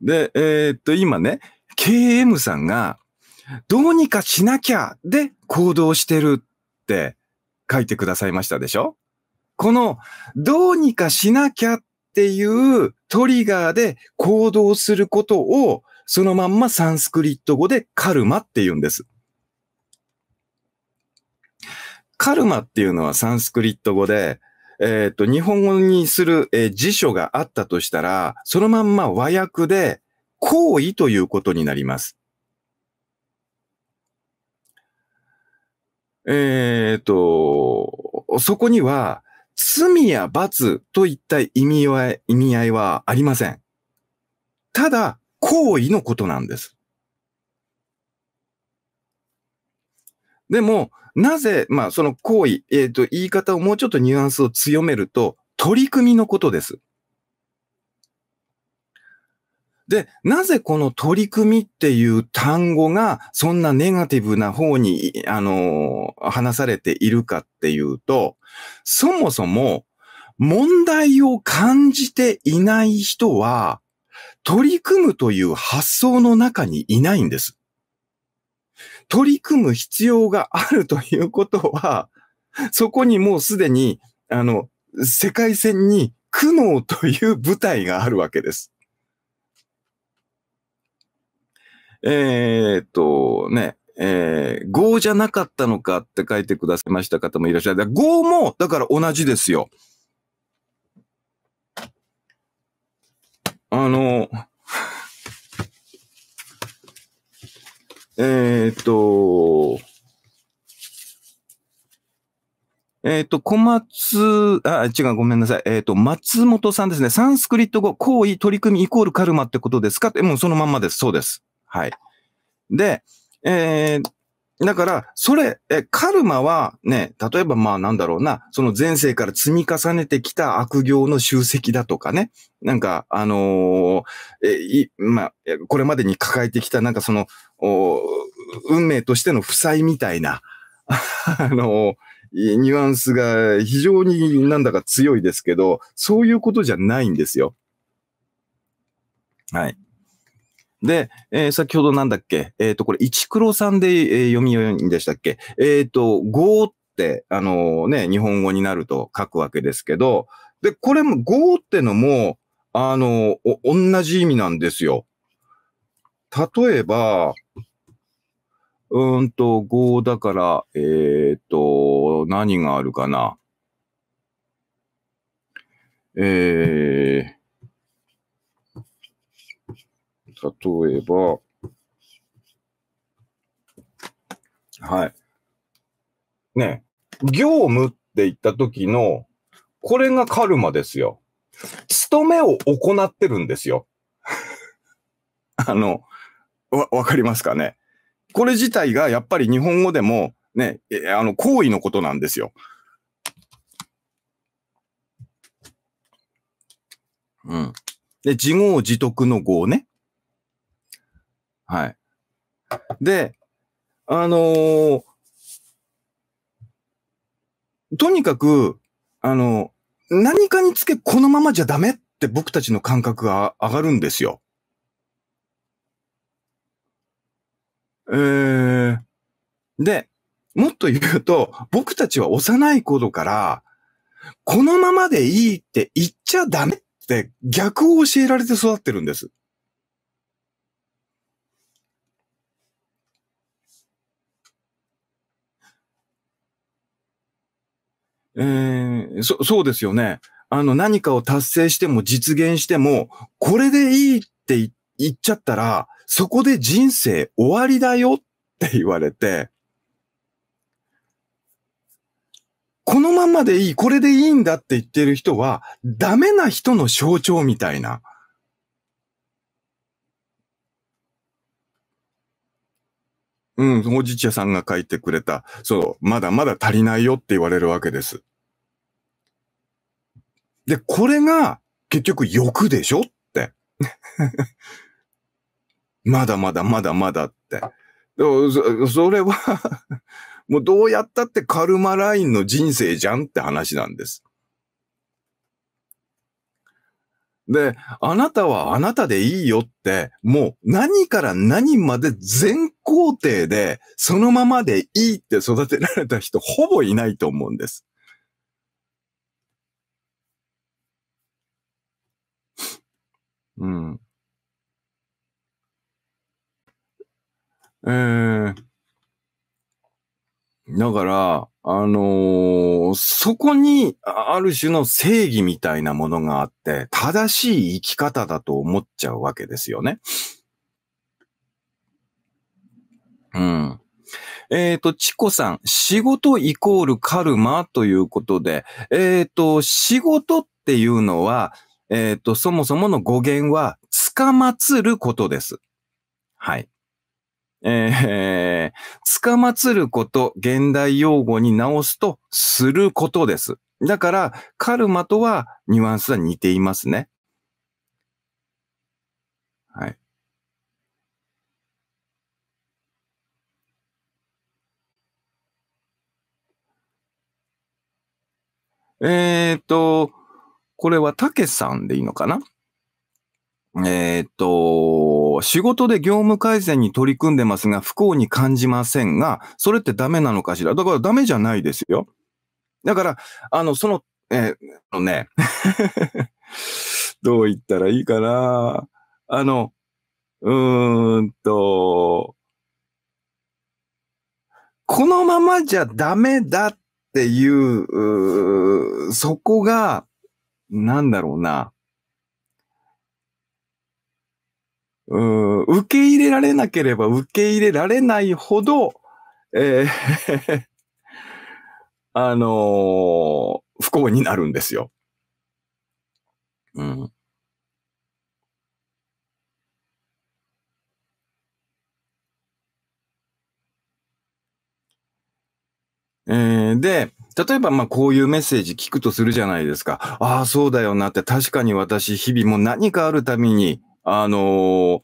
で、今ね、KM さんが、どうにかしなきゃで行動してるって書いてくださいましたでしょ？この、どうにかしなきゃっていうトリガーで行動することを、そのまんまサンスクリット語でカルマって言うんです。カルマっていうのはサンスクリット語で、日本語にする、辞書があったとしたら、そのまんま和訳で行為ということになります。そこには罪や罰といった意味合いはありません。ただ、行為のことなんです。でも、なぜ、その行為、言い方をもうちょっとニュアンスを強めると、取り組みのことです。で、なぜこの取り組みっていう単語がそんなネガティブな方に、話されているかっていうと、そもそも問題を感じていない人は、取り組むという発想の中にいないんです。取り組む必要があるということは、そこにもうすでに、世界線に苦悩という舞台があるわけです。業じゃなかったのかって書いてくださいました方もいらっしゃる。業も、だから同じですよ。ごめんなさい。松本さんですね。サンスクリット語、行為、取り組みイコールカルマってことですかって、もうそのまんまです。そうです。はい。で、だから、カルマはね、例えばなんだろうな、その前世から積み重ねてきた悪行の集積だとかね、なんか、これまでに抱えてきたなんかその、運命としての負債みたいな、ニュアンスが非常になんだか強いですけど、そういうことじゃないんですよ。はい。で、先ほどなんだっけこれ、一黒さんで、読みんでしたっけ業って、日本語になると書くわけですけど、で、これも業ってのも、同じ意味なんですよ。例えば、業だから、何があるかな。例えば、はい。ね、業務って言った時の、これがカルマですよ。務めを行ってるんですよ。わかりますかね。これ自体がやっぱり日本語でもね、行為のことなんですよ。うん。で、自業自得の業ね。はい。で、とにかく、何かにつけこのままじゃダメって僕たちの感覚が上がるんですよ。で、もっと言うと、僕たちは幼い頃から、このままでいいって言っちゃダメって逆を教えられて育ってるんです。そうですよね。何かを達成しても実現しても、これでいいって言っちゃったら、そこで人生終わりだよって言われて、このままでいい、これでいいんだって言ってる人は、ダメな人の象徴みたいな。ほじちやさんが書いてくれた、そう、まだまだ足りないよって言われるわけです。で、これが結局欲でしょって。まだまだまだまだって。それはもうどうやったってカルマラインの人生じゃんって話なんです。で、あなたはあなたでいいよって、もう何から何まで全工程でそのままでいいって育てられた人ほぼいないと思うんです。うん。えー、だから、そこにある種の正義みたいなものがあって、正しい生き方だと思っちゃうわけですよね。うん。チコさん、仕事イコールカルマということで、仕事っていうのは、そもそもの語源は、つかまつることです。はい。つかまつること、現代用語に直すと、することです。だから、カルマとはニュアンスは似ていますね。はい。これはたけさんでいいのかな。仕事で業務改善に取り組んでますが、不幸に感じませんが、それってダメなのかしら。だからダメじゃないですよ。だから、その、ね、どう言ったらいいかな。あの、うーんと、このままじゃダメだっていう、そこが、なんだろうな。受け入れられなければ受け入れられないほど、えー不幸になるんですよ。うん。で、例えばこういうメッセージ聞くとするじゃないですか。ああ、そうだよなって、確かに私日々も何かあるたびに、こ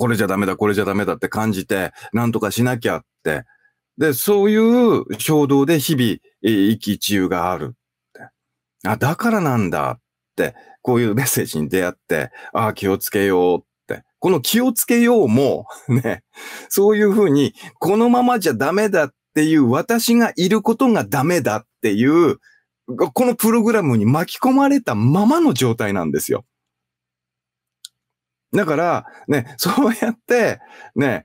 れじゃダメだ、これじゃダメだって感じて、なんとかしなきゃって。で、そういう衝動で日々、生き中があるって。あ、だからなんだって、こういうメッセージに出会って、ああ、気をつけようって。この気をつけようも、ね、そういうふうに、このままじゃダメだっていう私がいることがダメだっていう、このプログラムに巻き込まれたままの状態なんですよ。だから、ね、そうやって、ね、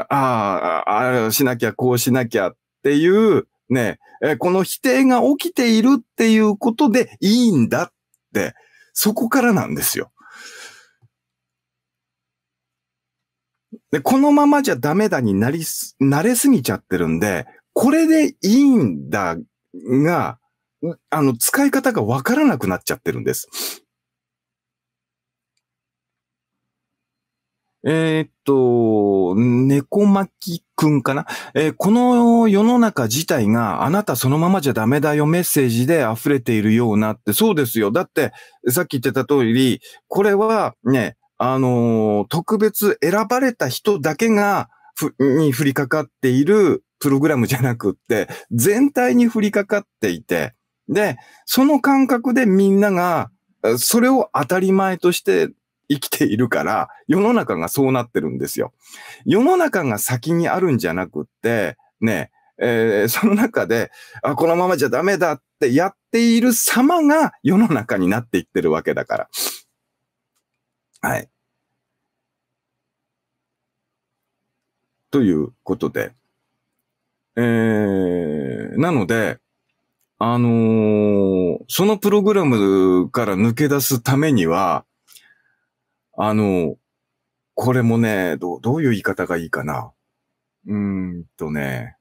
ああしなきゃ、こうしなきゃっていう、ね、この否定が起きているっていうことでいいんだって、そこからなんですよ。で、このままじゃダメだに慣れすぎちゃってるんで、これでいいんだが、使い方がわからなくなっちゃってるんです。猫巻くんかな、この世の中自体があなたそのままじゃダメだよメッセージで溢れているようなって、そうですよ。だって、さっき言ってた通り、これはね、特別選ばれた人だけが、に降りかかっているプログラムじゃなくって、全体に降りかかっていて、で、その感覚でみんなが、それを当たり前として生きているから、世の中がそうなってるんですよ。世の中が先にあるんじゃなくって、ね、その中で、あ、このままじゃダメだってやっている様が世の中になっていってるわけだから。はい。ということで。なので、そのプログラムから抜け出すためには、あの、これもね、どういう言い方がいいかな。ね、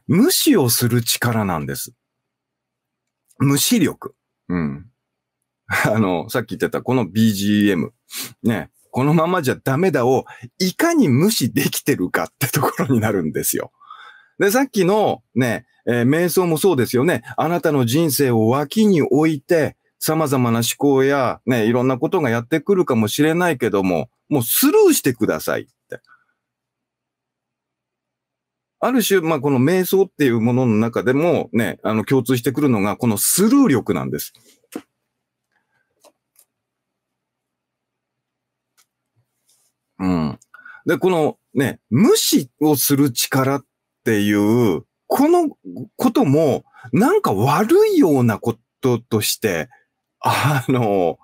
無視をする力なんです。無視力。うん。さっき言ってたこの BGM。ね。このままじゃダメだを、いかに無視できてるかってところになるんですよ。で、さっきのね、瞑想もそうですよね。あなたの人生を脇に置いて、様々な思考やね、いろんなことがやってくるかもしれないけども、もうスルーしてくださいって。ある種、この瞑想っていうものの中でもね、共通してくるのが、このスルー力なんです。で、このね、無視をする力っていう、このことも、なんか悪いようなこととして、あの、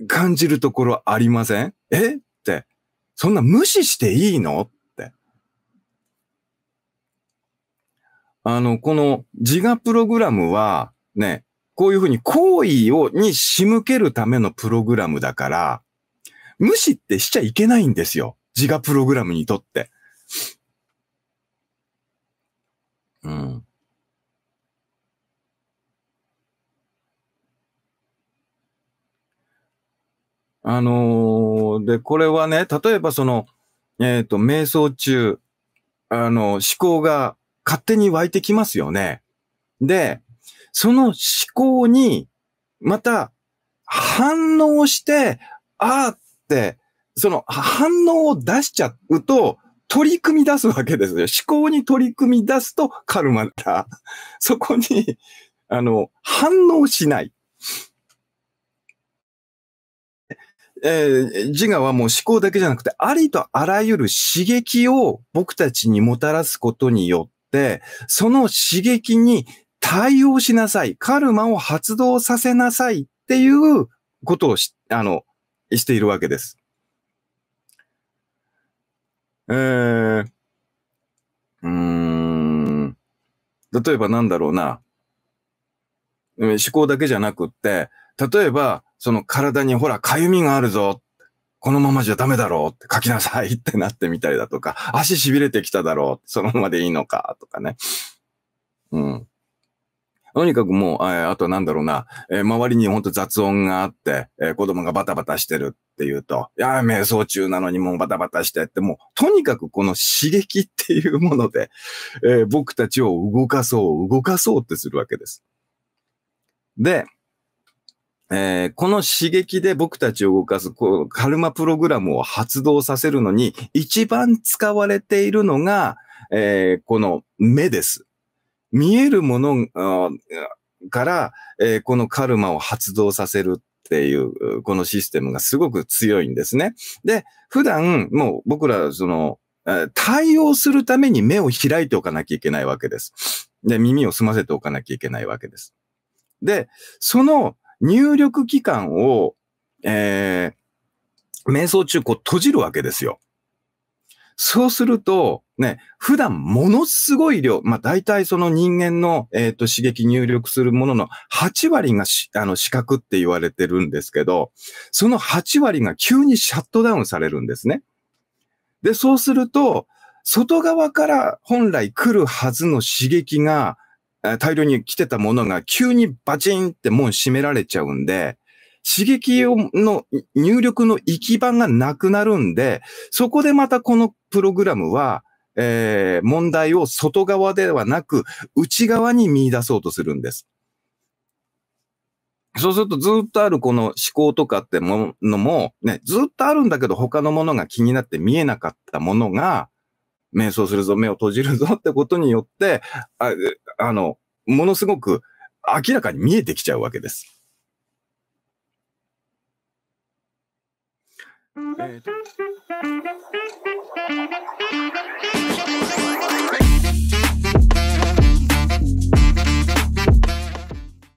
感じるところありません？って、そんな無視していいのって。この自我プログラムは、ね、こういうふうに行為に仕向けるためのプログラムだから、無視ってしちゃいけないんですよ。自我プログラムにとって。うん。で、これはね、例えば瞑想中、思考が勝手に湧いてきますよね。で、その思考に、また、反応して、あーって、その反応を出しちゃうと、取り組み出すわけですよ。思考に取り組み出すとカルマだ。そこに、反応しない。自我はもう思考だけじゃなくて、ありとあらゆる刺激を僕たちにもたらすことによって、その刺激に対応しなさい。カルマを発動させなさいっていうことをしているわけです。うーん、例えばなんだろうな。思考だけじゃなくって、例えば、その体にほら、痒みがあるぞ。このままじゃダメだろうって書きなさいってなってみたりだとか、足痺れてきただろう。そのままでいいのかとかね。うん。とにかくもう、あとなんだろうな、周りにほんと雑音があって、子供がバタバタしてるっていうと、いや、瞑想中なのにもうバタバタしてって、もう、とにかくこの刺激っていうもので、僕たちを動かそうってするわけです。で、この刺激で僕たちを動かす、こう、カルマプログラムを発動させるのに、一番使われているのが、この目です。見えるものから、このカルマを発動させるっていう、このシステムがすごく強いんですね。で、普段、もう僕ら、対応するために目を開いておかなきゃいけないわけです。で、耳を澄ませておかなきゃいけないわけです。で、その入力期間を、瞑想中こう閉じるわけですよ。そうすると、ね、普段ものすごい量、大体その人間の、刺激入力するものの8割が視覚って言われてるんですけど、その8割が急にシャットダウンされるんですね。で、そうすると、外側から本来来るはずの刺激が、大量に来てたものが急にバチンってもう閉められちゃうんで、刺激の入力の行き場がなくなるんで、そこでまたこのプログラムは、問題を外側ではなく内側に見出そうとするんです。そうするとずっとあるこの思考とかってものも、ね、ずっとあるんだけど他のものが気になって見えなかったものが、瞑想するぞ、目を閉じるぞってことによって、ああの、ものすごく明らかに見えてきちゃうわけです。えーと